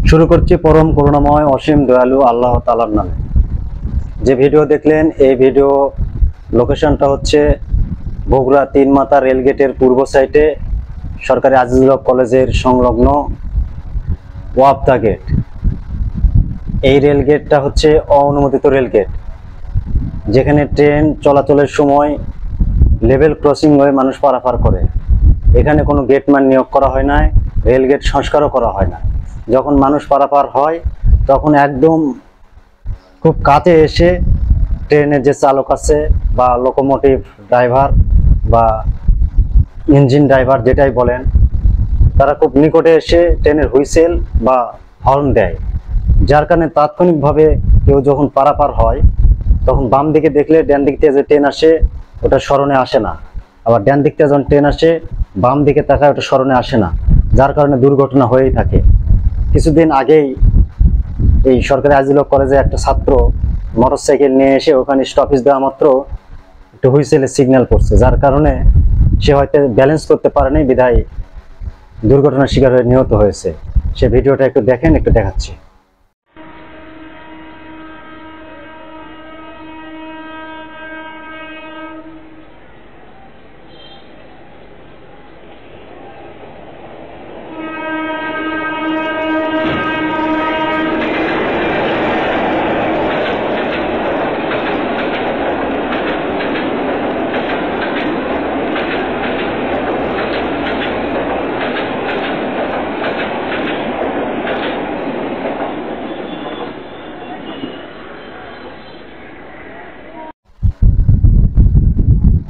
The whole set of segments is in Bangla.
শুরু করছি পরম করুণাময় অসীম দয়ালু আল্লাহ তাআলার নামে। যে ভিডিও দেখলেন এই ভিডিও লোকেশনটা হচ্ছে বগুড়া তিনমাথা রেলগেটের পূর্ব সাইডে সরকারি আজিজুল হক কলেজের সংলগ্ন ওয়াপদা গেট। এই রেলগেটটা হচ্ছে অননুমোদিত রেলগেট, যেখানে ট্রেন চলাচলের সময় লেভেল ক্রসিং হয়ে মানুষ পারাপার করে। এখানে কোনো গেটম্যান নিয়োগ করা হয় না, রেলগেট সংস্কারও করা হয় না। যখন মানুষ পারাপার হয় তখন একদম খুব কাছে এসে ট্রেনের যে চালক আছে বা লোকোমোটিভ ড্রাইভার বা ইঞ্জিন ড্রাইভার যেটাই বলেন, তারা খুব নিকটে এসে ট্রেনের হুইসেল বা হর্ন দেয়, যার কারণে তাৎক্ষণিকভাবে কেউ যখন পারাপার হয় তখন বাম দিকে দেখলে ডান দিক থেকে যে ট্রেন আসে ওটা স্মরণে আসে না, আবার ডান দিক থেকে যখন ট্রেন আসে বাম দিকে তাকায় ওটা স্মরণে আসে না, যার কারণে দুর্ঘটনা হয়েই থাকে। কিছুদিন আগেই এই সরকারি আজিজুল হক কলেজে একটা ছাত্র মোটরসাইকেল নিয়ে এসে ওখানে স্টপেজ দেওয়া মাত্র একটু হুইসেলের সিগন্যাল করছে, যার কারণে সে হয়তো ব্যালেন্স করতে পারেনি, বিধায় দুর্ঘটনার শিকার হয়ে নিহত হয়েছে। সে ভিডিওটা একটু দেখেন, একটু দেখাচ্ছি।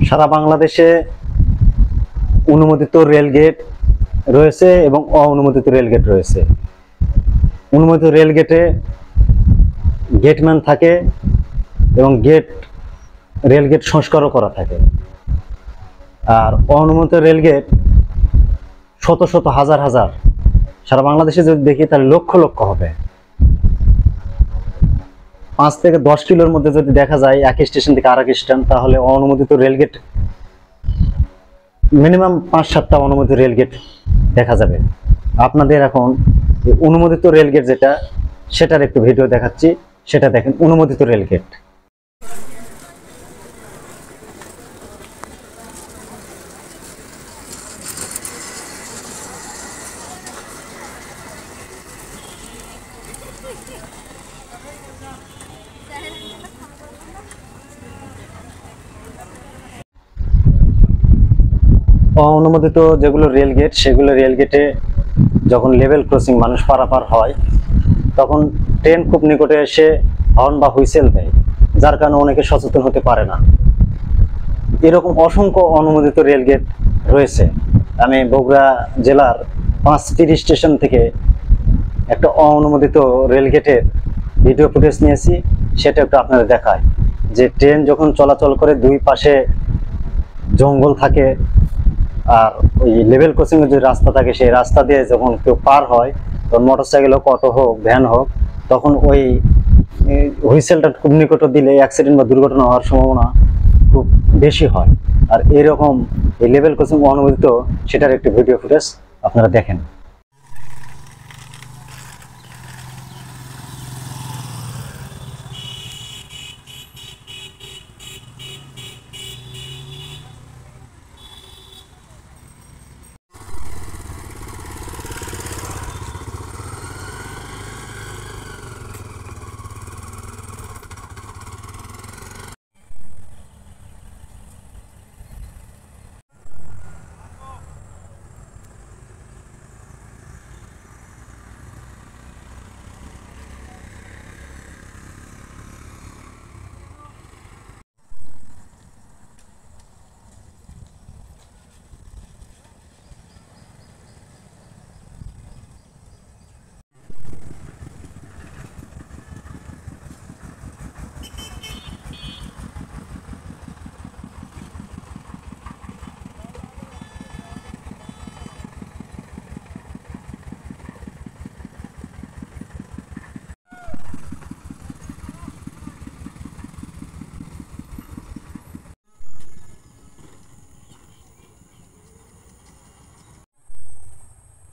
সারা বাংলাদেশে অনুমোদিত রেলগেট রয়েছে এবং অননুমোদিত রেলগেট রয়েছে। অনুমোদিত রেলগেটে গেটম্যান থাকে এবং রেলগেট সংস্কারও করা থাকে, আর অননুমোদিত রেলগেট শত শত হাজার হাজার, সারা বাংলাদেশে যদি দেখি তাহলে লক্ষ লক্ষ হবে। 5 থেকে 10 কিলোর মধ্যে যদি দেখা যায় এক স্টেশন থেকে আরেক স্টেশন, তাহলে অননুমোদিত রেলগেট মিনিমাম 5-7টা অনুমোদিত রেলগেট দেখা যাবে। আপনাদের এখন অনুমোদিত রেলগেট যেটা, সেটার একটু ভিডিও দেখাচ্ছি, সেটা দেখেন। অনুমোদিত রেলগেট অননুমোদিত যেগুলো রেলগেট, সেগুলো রেলগেটে যখন লেভেল ক্রসিং মানুষ পারাপার হয় তখন ট্রেন খুব নিকটে এসে হর্ন বা হুইসেল দেয়, যার কারণে অনেকে সচেতন হতে পারে না। এরকম অসংখ্য অনুমোদিত রেলগেট রয়েছে। আমি বগুড়া জেলার 5-30 স্টেশন থেকে একটা অননুমোদিত রেলগেটের ভিডিও ফুটেজ নিয়েছি, সেটা একটু আপনাদের দেখায়। যে ট্রেন যখন চলাচল করে দুই পাশে জঙ্গল থাকে, আর ওই লেভেল ক্রসিং এর যে রাস্তা থাকে, সেই রাস্তা দিয়ে যখন কেউ পার হয়, তখন মোটরসাইকেল হোক, অটো হোক, ভ্যান হোক, তখন ওই হুইসেলটা খুব নিকট দিলে অ্যাক্সিডেন্ট বা দুর্ঘটনা হওয়ার সম্ভাবনা খুব বেশি হয়। আর এরকম এই লেভেল ক্রসিং অনুমোদিত, সেটার একটি ভিডিও ফুটেজ আপনারা দেখেন।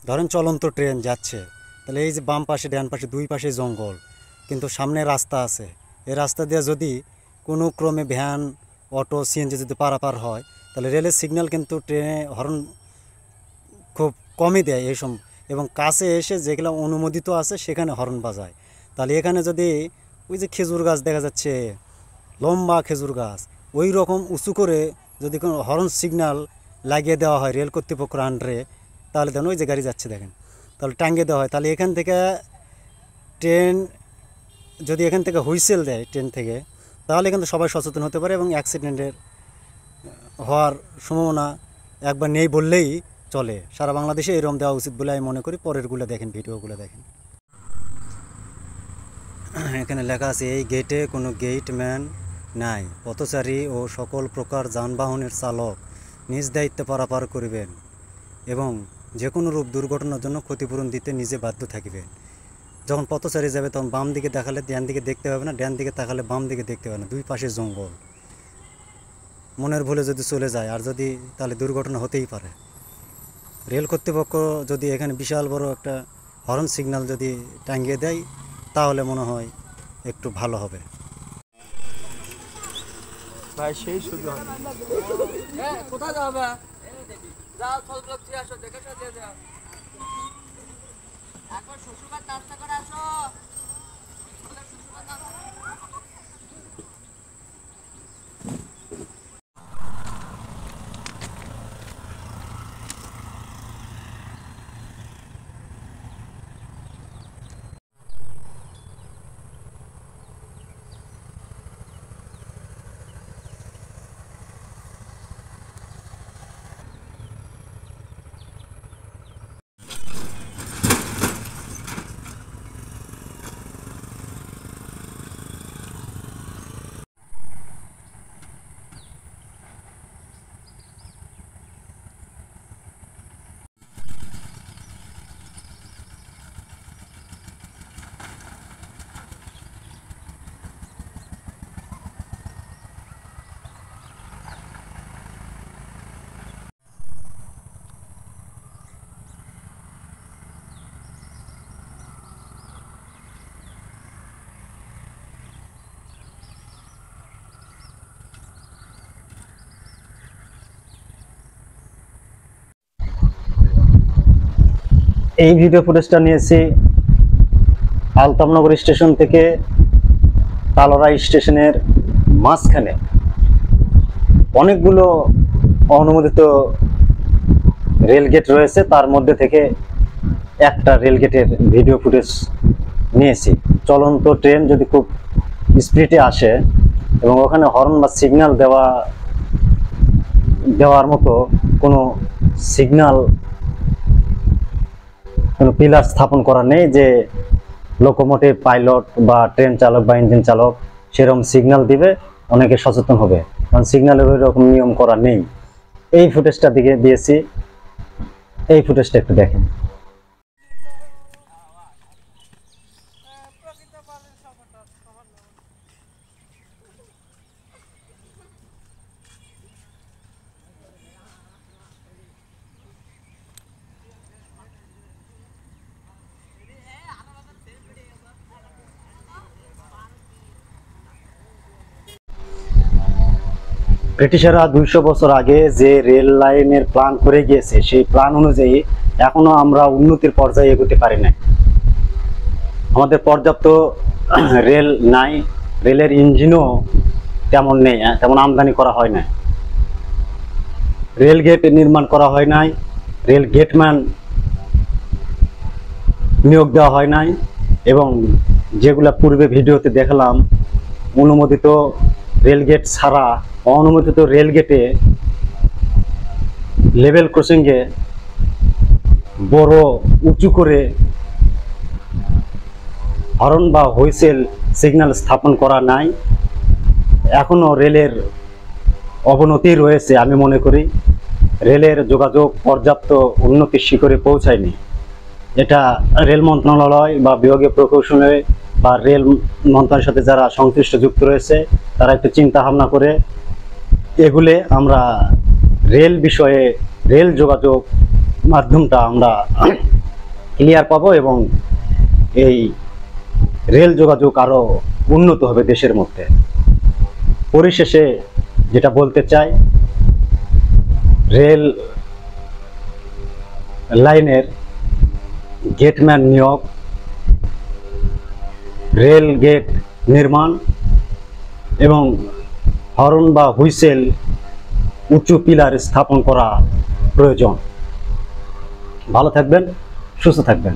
ধরেন চলন্ত ট্রেন যাচ্ছে, তাহলে এই যে বাম পাশে ডান পাশে দুই পাশে জঙ্গল, কিন্তু সামনে রাস্তা আছে। এই রাস্তা দিয়ে যদি কোনো ক্রমে ভ্যান, অটো, সিএনজি যদি পারাপার হয়, তাহলে রেলের সিগন্যাল কিন্তু ট্রেনে হর্ন খুব কমই দেয় এই সব, এবং কাছে এসে যেগুলো অনুমোদিত আছে সেখানে হর্ন বাজায়। তাহলে এখানে যদি ওই যে খেজুর গাছ দেখা যাচ্ছে, লম্বা খেজুর গাছ, ওই রকম উঁচু করে যদি কোনো হর্ন সিগন্যাল লাগিয়ে দেওয়া হয় রেল কর্তৃপক্ষের আন্ডারে, তাহলে দেখুন ওই যে গাড়ি যাচ্ছে দেখেন, তাহলে টাঙ্গিয়ে দেওয়া হয়, তাহলে এখান থেকে ট্রেন যদি এখান থেকে হুইসেল দেয় ট্রেন থেকে, তাহলে কিন্তু সবাই সচেতন হতে পারে এবং অ্যাক্সিডেন্টের হওয়ার সম্ভাবনা একবার নেই বললেই চলে। সারা বাংলাদেশে এরকম দেওয়া উচিত বলে আমি মনে করি। পরেরগুলো দেখেন, ভিডিওগুলো দেখেন। এখানে লেখা আছে এই গেটে কোনো গেটম্যান নাই, পথচারী ও সকল প্রকার যানবাহনের চালক নিজ দায়িত্বে পারাপার করিবেন এবং যে কোনো রূপ দুর্ঘটনার জন্য ক্ষতিপূরণ দিতে নিজে বাধ্য থাকিবেন। যখন পথচারী যাবে তখন বাম দিকে দেখালে ডান দিকে দেখতে পাবে না, ডান দিকে তাকালে বাম দিকে দেখতে পাবে না, দুই পাশে জঙ্গল। মনের ভুলে যদি চলে যায় আর যদি, তাহলে দুর্ঘটনা হতেই পারে। রেল কর্তৃপক্ষ যদি এখানে বিশাল বড় একটা হর্ন সিগন্যাল যদি টাঙ্গিয়ে দেয়, তাহলে মনে হয় একটু ভালো হবে। ভাই সেই সুযোগ কোথায় যাবে? যাও ফলগুলো দিয়ে আসো, দেখে দিয়ে যাও। এখন শ্বশুরবাড়ি নাস্তা করে আসো। এই ভিডিও ফুটেজটা নিয়েছি আলতামনগর স্টেশন থেকে তালোড়া স্টেশনের মাঝখানে অনেকগুলো অনুমোদিত রেলগেট রয়েছে, তার মধ্যে থেকে একটা রেলগেটের ভিডিও ফুটেজ নিয়েছি। চলন্ত ট্রেন যদি খুব স্পিডে আসে এবং ওখানে হর্ন বা সিগন্যাল দেওয়ার মতো কোনো সিগন্যাল, কোনো পিলার স্থাপন করা নেই যে লোকোমোটিভ পাইলট বা ট্রেন চালক বা ইঞ্জিন চালক সেরকম সিগন্যাল দিবে, অনেকে সচেতন হবে, কারণ সিগন্যালের ওই রকম নিয়ম করা নেই। এই ফুটেজটা দিয়েছি, এই ফুটেজটা একটু দেখেন। ব্রিটিশরা 200 বছর আগে যে রেল লাইনের প্ল্যান করে গিয়েছে, সেই প্ল্যান অনুযায়ী এখনো আমরা উন্নতির পর্যায়ে এগোতে পারি না। আমাদের পর্যাপ্ত রেল নাই, রেলের ইঞ্জিনও তেমন নেই, তেমন আমদানি করা হয় না, রেল গেট নির্মাণ করা হয় নাই, রেল গেটম্যান নিয়োগ দেওয়া হয় নাই, এবং যেগুলা পূর্বে ভিডিওতে দেখলাম অনুমোদিত রেলগেট ছাড়া অনুমোদিত রেলগেটে লেভেল ক্রসিংয়ে বড় উঁচু করে হর্ন বা হুইসেল সিগন্যাল স্থাপন করা নাই। এখনো রেলের অবনতি রয়েছে। আমি মনে করি রেলের যোগাযোগ পর্যাপ্ত উন্নতির শিখরে পৌঁছায়নি। এটা রেল মন্ত্রণালয় বা বিভাগীয় প্রকৌশলে বা রেল মন্ত্রণালয়ের সাথে যারা সংশ্লিষ্ট যুক্ত রয়েছে তারা একটু চিন্তা ভাবনা করে এগুলে আমরা রেল বিষয়ে, রেল যোগাযোগ মাধ্যমটা আমরা ক্লিয়ার পাবো এবং এই রেল যোগাযোগ আরও উন্নত হবে দেশের মধ্যে। পরিশেষে যেটা বলতে চাই, রেল লাইনের গেটম্যান নিয়োগ, রেল গেট নির্মাণ এবং হর্ন বা হুইসেল উঁচু পিলার স্থাপন করা প্রয়োজন। ভালো থাকবেন, সুস্থ থাকবেন।